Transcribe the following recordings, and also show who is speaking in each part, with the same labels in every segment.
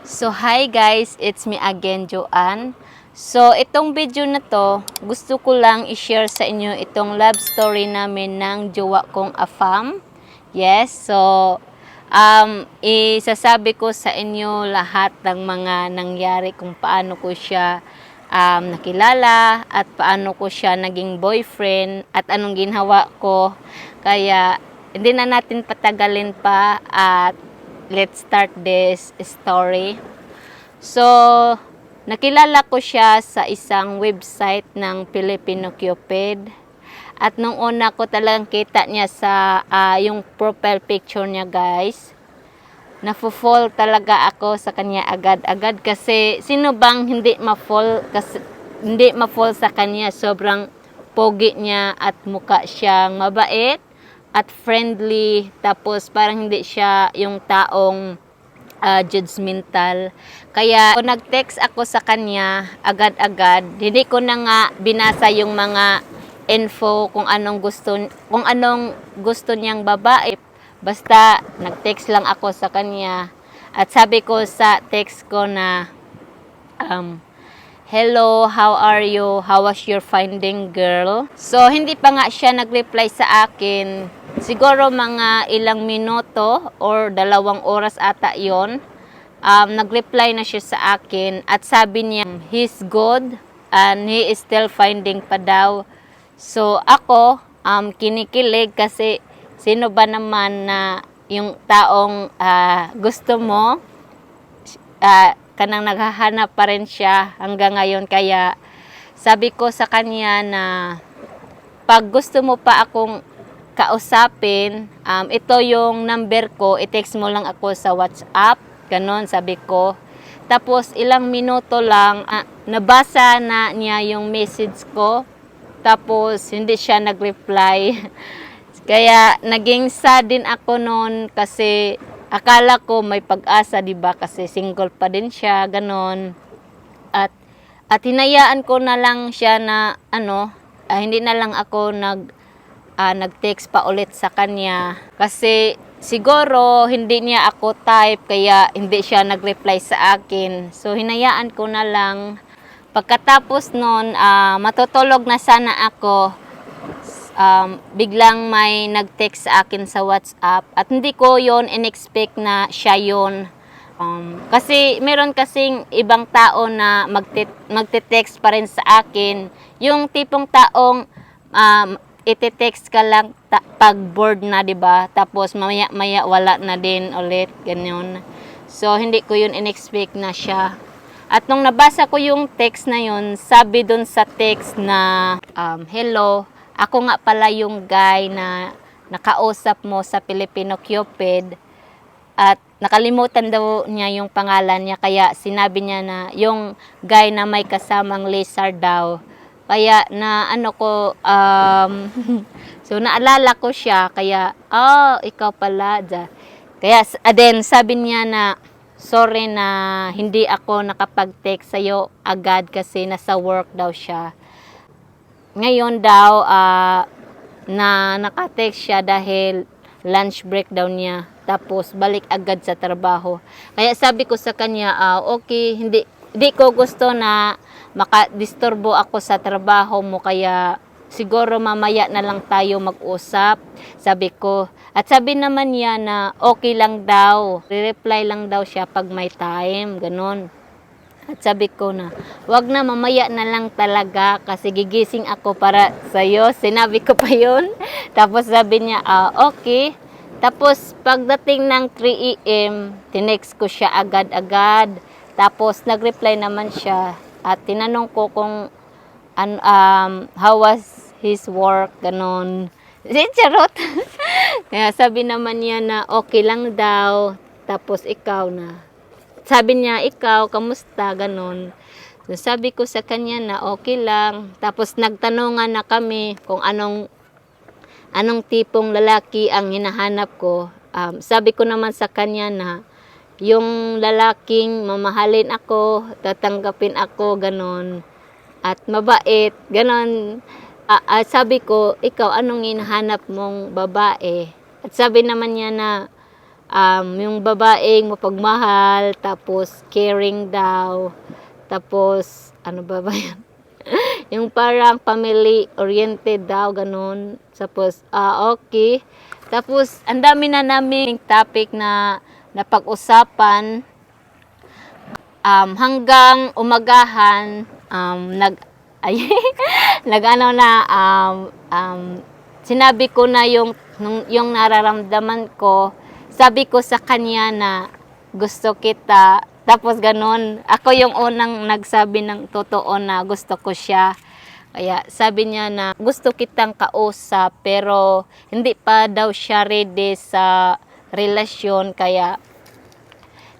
Speaker 1: So, hi guys, it's me again, Joanne. So, itong video na to, gusto ko lang i-share sa inyo itong love story namin ng jowa kong Afam. Yes, so, isasabi ko sa inyo lahat ng mga nangyari kung paano ko siya nakilala at paano ko siya naging boyfriend at anong ginawa ko. Kaya, hindi na natin patagalin pa at let's start this story. So, nakilala ko siya sa isang website ng Filipino Cupid. At nung una ko talagang kita niya sa yung profile picture niya, guys. Nafo-fall talaga ako sa kanya agad-agad kasi sino bang hindi ma-fall sa kanya. Sobrang pogi niya at mukha siyang mabait at friendly, tapos parang hindi siya yung taong judgmental. Kaya kung nag-text ako sa kanya agad-agad, hindi ko na nga binasa yung mga info kung anong gusto niyang babae. Basta nag-text lang ako sa kanya at sabi ko sa text ko na hello, how are you? How was your finding, girl? So, hindi pa nga siya nag-reply sa akin. Siguro mga ilang minuto or 2 oras ata yon. Nag-reply na siya sa akin at sabi niya, he's good and he is still finding pa daw. So, ako, kinikilig kasi sino ba naman na yung taong gusto mo, kanang naghahanap pa rin siya hanggang ngayon. Kaya sabi ko sa kanya na pag gusto mo pa akong kausapin, ito yung number ko, i-text mo lang ako sa WhatsApp, ganon sabi ko. Tapos ilang minuto lang, nabasa na niya yung message ko, tapos hindi siya nag-reply. Kaya naging sad din ako noon kasi akala ko may pag-asa, 'di ba? Kasi single pa din siya, ganon. At hinayaan ko na lang siya na hindi na lang ako nag-text pa ulit sa kanya kasi siguro hindi niya ako type kaya hindi siya nag-reply sa akin. So hinayaan ko na lang. Pagkatapos noon, matutulog na sana ako. Biglang may nag-text sa akin sa WhatsApp at hindi ko yon in-expect na siya yon. Kasi meron kasing ibang tao na magte-text pa rin sa akin. Yung tipong taong ite-text ka lang pag bored na, 'di ba? Tapos maya wala na din ulit, ganyan. So hindi ko yun in-expect na siya. At nung nabasa ko yung text na yun, sabi dun sa text na hello, ako nga pala yung guy na nakausap mo sa Filipino Cupid at nakalimutan daw niya yung pangalan niya kaya sinabi niya na yung guy na may kasamang lizard daw. Kaya na so naalala ko siya kaya ikaw pala. Kaya then sabi niya na sorry na hindi ako nakapag-text sa'yo agad kasi nasa work daw siya. Ngayon daw, na naka-text siya dahil lunch break daw niya. Tapos, balik agad sa trabaho. Kaya sabi ko sa kanya, okay, hindi ko gusto na makadisturbo ako sa trabaho mo. Kaya, siguro mamaya na lang tayo mag-usap. Sabi ko. At sabi naman niya na okay lang daw. Re-reply lang daw siya pag may time. Ganon. At sabi ko na, wag na, mamaya na lang talaga kasi gigising ako para sa'yo. Sinabi ko pa yun. Tapos sabi niya, okay. Tapos pagdating ng 3 AM, tinext ko siya agad-agad. Tapos nag-reply naman siya. At tinanong ko kung how was his work, ganon. Charot. Kaya sabi naman niya na okay lang daw. Tapos ikaw na. Sabi niya, ikaw, kamusta? Ganon. So, sabi ko sa kanya na okay lang. Tapos nagtanungan na kami kung anong tipong lalaki ang hinahanap ko. Sabi ko naman sa kanya na yung lalaking mamahalin ako, tatanggapin ako, ganon. At mabait, ganon. Sabi ko, ikaw, anong hinahanap mong babae? At sabi naman niya na yung babaeng mapagmahal, tapos caring daw, tapos ano ba yan? Yung parang family oriented daw, ganun. Tapos, okay. Tapos, ang dami na naming topic na napag-usapan. Hanggang umagahan, ay, nag-ano na, sinabi ko na yung nararamdaman ko. Sabi ko sa kanya na gusto kita. Tapos ganun, ako yung unang nagsabi ng totoo na gusto ko siya. Kaya sabi niya na gusto kitang kausap pero hindi pa daw siya ready sa relasyon, kaya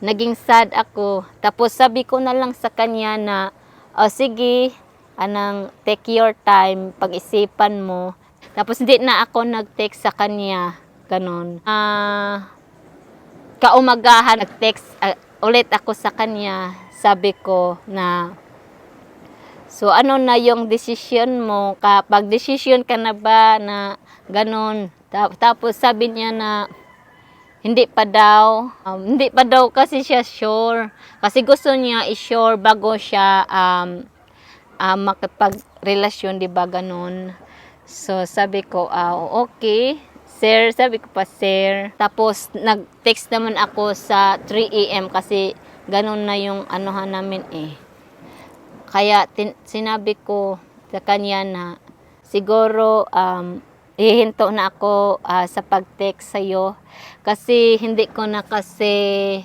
Speaker 1: naging sad ako. Tapos sabi ko na lang sa kanya na, sige, take your time, pag-isipan mo. Tapos hindi na ako nag-text sa kanya, ganun. Kaumagahan, nag-text ulit ako sa kanya. Sabi ko na, so ano na yung decision mo? Kapag decision ka na ba na ganun? Tapos sabi niya na, hindi pa daw kasi siya sure. Kasi gusto niya i-sure bago siya makipagrelasyon, di ba, ganun. So, sabi ko, okay, sir, sabi ko pa, sir. Tapos, nag-text naman ako sa 3 AM kasi ganun na yung anuhan namin eh. Kaya, sinabi ko sa kanya na, siguro, hihinto na ako sa pag-text sa'yo kasi hindi ko na kasi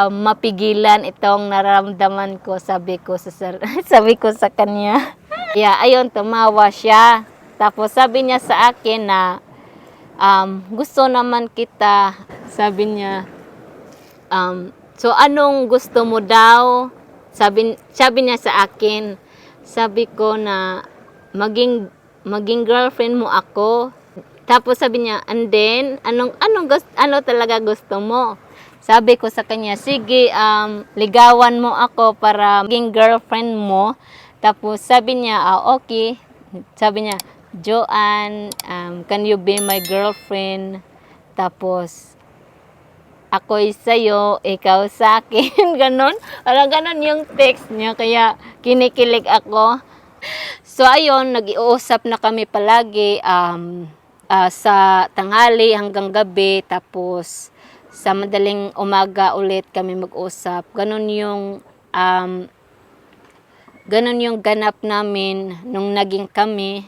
Speaker 1: mapigilan itong nararamdaman ko, sabi ko sabi ko sa kanya. Yeah, ayun, tumawa siya. Tapos sabi niya sa akin na gusto naman kita, sabi niya. So anong gusto mo daw? Sabi niya sa akin. Sabi ko na maging girlfriend mo ako. Tapos sabi niya, and then, ano talaga gusto mo? Sabi ko sa kanya, sige, ligawan mo ako para maging girlfriend mo. Tapos sabi niya, okay. Sabi niya, Joanne, can you be my girlfriend? Tapos, ako'y sa'yo, ikaw sa akin. Ganon. Parang ganon yung text niya, kaya kinikilig ako. So, ayun, nag-iusap na kami palagi sa tanghali hanggang gabi. Tapos, sa madaling umaga ulit kami mag-usap. Ganon yung ganap namin nung naging kami.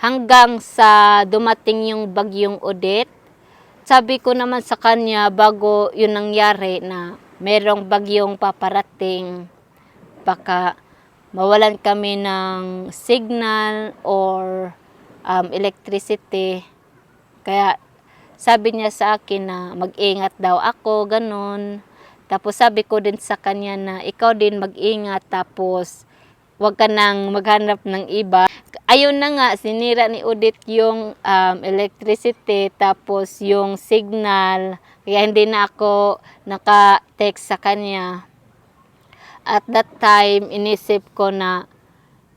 Speaker 1: Hanggang sa dumating yung bagyong Odette. Sabi ko naman sa kanya bago yun nangyari na merong bagyong paparating. Baka mawalan kami ng signal or electricity. Kaya sabi niya sa akin na mag-ingat daw ako, ganun. Tapos sabi ko din sa kanya na ikaw din mag-ingat, tapos huwag ka nang maghanap ng iba. Ayun na nga, sinira ni Odette yung electricity, tapos yung signal. Kaya hindi na ako naka-text sa kanya. At that time, inisip ko na,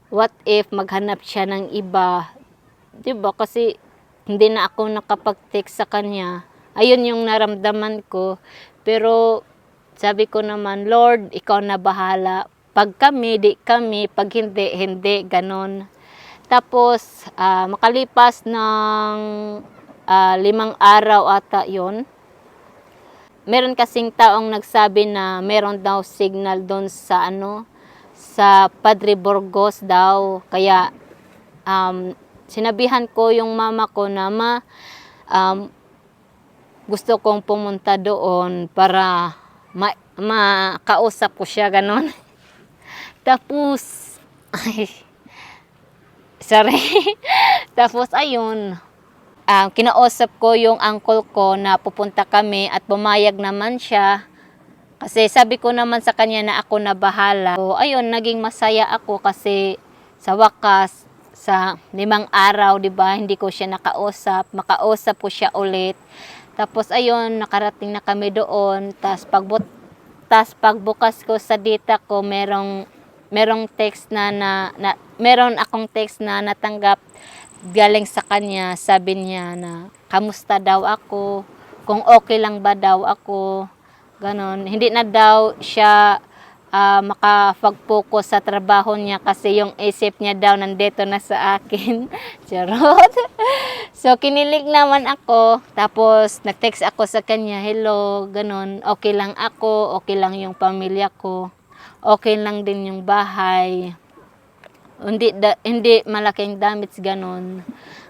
Speaker 1: what if maghanap siya ng iba? Diba? Kasi hindi na ako nakapag-text sa kanya. Ayun yung naramdaman ko. Pero sabi ko naman, Lord, ikaw na bahala. Pag kami, di kami. Pag hindi, hindi. Ganon. Tapos, makalipas ng 5 araw ata yon. Meron kasing taong nagsabi na meron daw signal doon sa sa Padre Burgos daw. Kaya sinabihan ko yung mama ko na gusto kong pumunta doon para makausap ko siya, ganon. Tapos sorry. Tapos ayun, kinausap ko yung uncle ko na pupunta kami at pumayag naman siya. Kasi sabi ko naman sa kanya na ako na bahala. So ayun, naging masaya ako kasi sa wakas, sa 5 araw, di ba, hindi ko siya makausap ko siya ulit. Tapos ayun, nakarating na kami doon. Tapos pagbukas ko sa data ko, merong text meron akong text na natanggap galing sa kanya. Sabi niya na kamusta daw ako, kung okay lang ba daw ako, ganon. Hindi na daw siya makapag-focus sa trabaho niya kasi yung isip niya daw nandito na sa akin. Charot. So, kinilig naman ako. Tapos, nag-text ako sa kanya, hello, ganon. Okay lang ako, okay lang yung pamilya ko. Okay lang din yung bahay. Hindi malaking damage, ganon.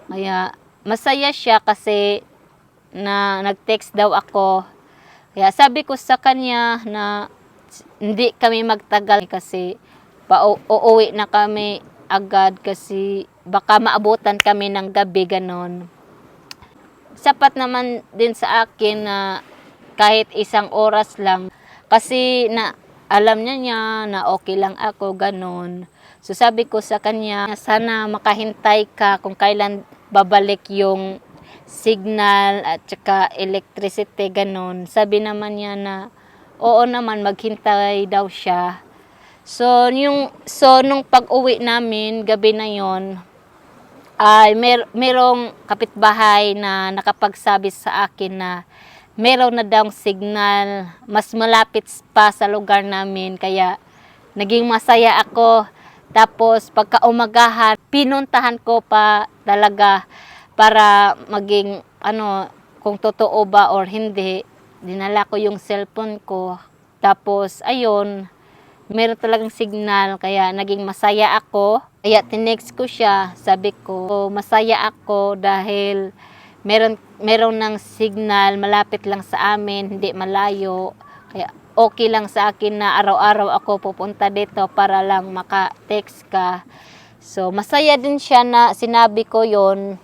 Speaker 1: Kaya, masaya siya kasi na nag-text daw ako. Kaya sabi ko sa kanya na hindi kami magtagal kasi uuwi na kami agad kasi baka maabutan kami ng gabi, ganon. Sapat naman din sa akin na kahit 1 oras lang kasi na alam niya na okay lang ako, ganon. So sabi ko sa kanya, sana makahintay ka kung kailan babalik yung signal at saka electricity, ganon. Sabi naman niya na oo naman, maghintay daw siya. So nung pag-uwi namin, gabi na yon, ay merong kapitbahay na nakapagsabi sa akin na meron na daw signal, mas malapit pa sa lugar namin, kaya naging masaya ako. Tapos pagkaumagahan, pinuntahan ko pa talaga para maging kung totoo ba or hindi. Dinala ko yung cellphone ko. Tapos, ayun, meron talagang signal. Kaya naging masaya ako. Kaya tinext ko siya. Sabi ko, masaya ako dahil meron ng signal. Malapit lang sa amin, hindi malayo. Kaya okay lang sa akin na araw-araw ako pupunta dito para lang maka-text ka. So, masaya din siya na sinabi ko yon.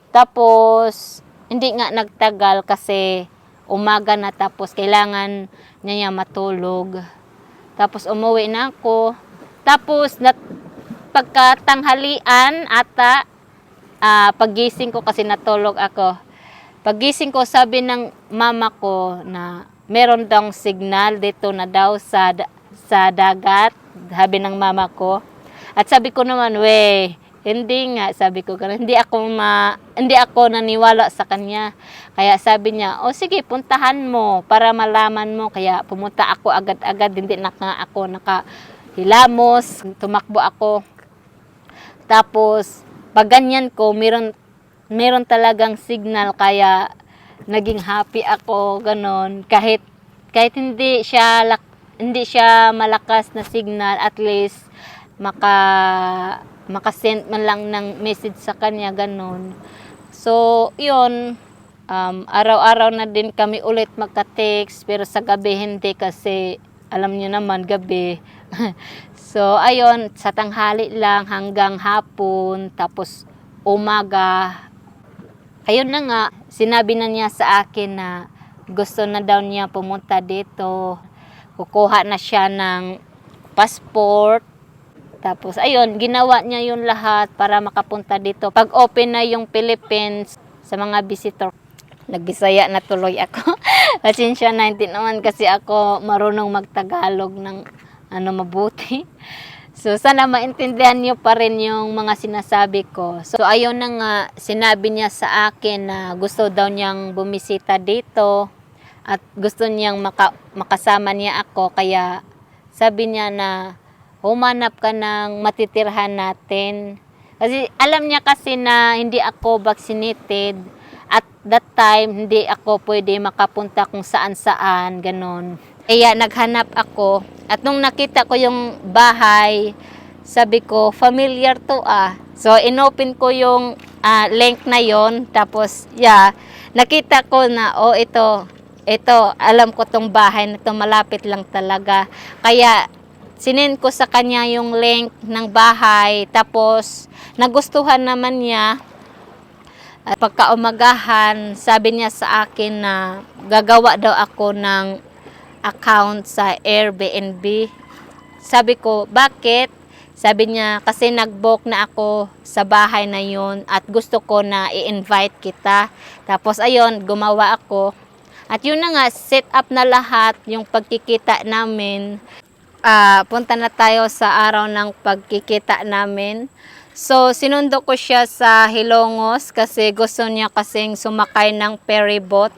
Speaker 1: Tapos, hindi nga nagtagal kasi umaga na, tapos kailangan niya matulog. Tapos umuwi na ako. Tapos pagkatanghalian ata, paggising ko kasi natulog ako. Paggising ko, sabi ng mama ko na meron daw signal dito na daw sa dagat, sabi ng mama ko. At sabi ko naman, hindi nga, sabi ko, hindi ako naniwala sa kanya. Kaya sabi niya, sige, puntahan mo para malaman mo. Kaya pumunta ako agad-agad, hindi na ako nakahilamos, tumakbo ako. Tapos, pag ganyan ko, meron talagang signal, kaya naging happy ako, ganon. Kahit hindi siya malakas na signal, at least makasend man lang ng message sa kanya, ganon. So, yun, araw-araw na din kami ulit magka-text, pero sa gabi hindi kasi alam niyo naman, gabi. So, ayun, sa tanghali lang hanggang hapon, tapos umaga. Ayun na nga, sinabi na niya sa akin na gusto na daw niya pumunta dito. Kukuha na siya ng passport. Tapos, ayun, ginawa niya yun lahat para makapunta dito. Pag open na yung Philippines sa mga visitor, nagbisaya na tuloy ako. Pasensya na, hindi naman kasi ako marunong magtagalog ng mabuti. So, sana maintindihan niyo pa rin yung mga sinasabi ko. So, ayun na nga, sinabi niya sa akin na gusto daw niyang bumisita dito at gusto niyang makasama niya ako. Kaya, sabi niya na humanap ka ng matitirhan natin. Kasi alam niya kasi na hindi ako vaccinated. At that time, hindi ako pwede makapunta kung saan-saan, ganon. Kaya naghanap ako. At nung nakita ko yung bahay, sabi ko, familiar to ah. So, inopen ko yung link na yon. Tapos, nakita ko na, ito, alam ko tong bahay na to, malapit lang talaga. Kaya, sinend ko sa kanya yung link ng bahay. Tapos, nagustuhan naman niya. At pagkaumagahan, sabi niya sa akin na gagawa daw ako ng account sa Airbnb. Sabi ko, bakit? Sabi niya, kasi nag-book na ako sa bahay na yun at gusto ko na i-invite kita. Tapos, ayun, gumawa ako. At yun na nga, set up na lahat yung pagkikita namin. Punta na tayo sa araw ng pagkikita namin. So, sinundo ko siya sa Hilongos kasi gusto niya kasing sumakay ng ferry boat.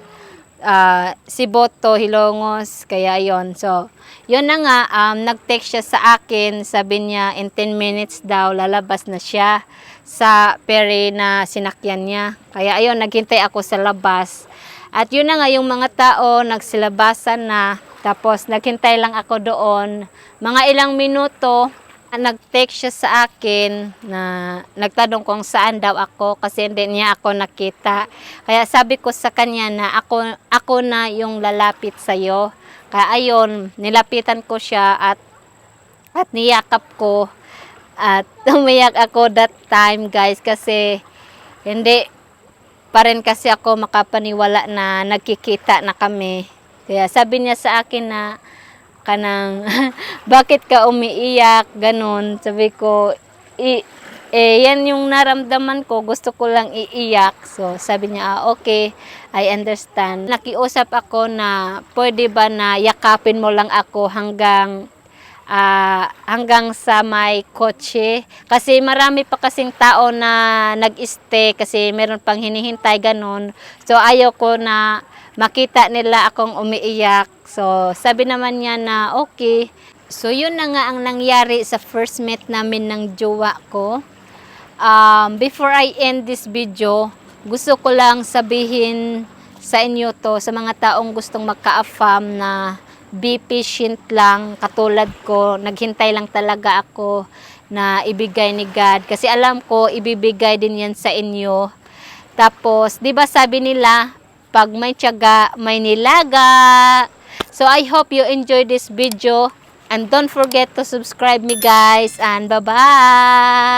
Speaker 1: si Boto Hilongos, kaya yon. So, yun na nga, nag-text siya sa akin, sabi niya in 10 minutes daw lalabas na siya sa ferry na sinakyan niya. Kaya ayun, naghintay ako sa labas. At yun na nga, yung mga tao nagsilabasan na, tapos naghintay lang ako doon. Mga ilang minuto, nag-text siya sa akin na nagtanong kung saan daw ako kasi hindi niya ako nakita. Kaya sabi ko sa kanya na ako na yung lalapit sa iyo. Kaya ayun, nilapitan ko siya at niyakap ko at umiyak ako that time, guys, kasi hindi pa rin kasi ako makapaniwala na nagkikita na kami. Kaya sabi niya sa akin na kanang bakit ka umiiyak, ganun. Sabi ko, yan yung naramdaman ko, gusto ko lang iiyak. So sabi niya, okay, I understand. Nakiusap ako na pwede ba na yakapin mo lang ako hanggang sa may kotse. Kasi marami pa kasing tao na nag-stay kasi meron pang hinihintay, ganun. So ayaw ko na makita nila akong umiiyak. So, sabi naman niya na okay. So, yun na nga ang nangyari sa first meet namin ng jowa ko. Before I end this video, gusto ko lang sabihin sa inyo to, sa mga taong gustong magka-affam na be patient lang, katulad ko, naghintay lang talaga ako na ibigay ni God. Kasi alam ko, ibibigay din yan sa inyo. Tapos, di ba sabi nila, pag may tiyaga, may nilaga. So, I hope you enjoy this video. And don't forget to subscribe me, guys. And bye-bye!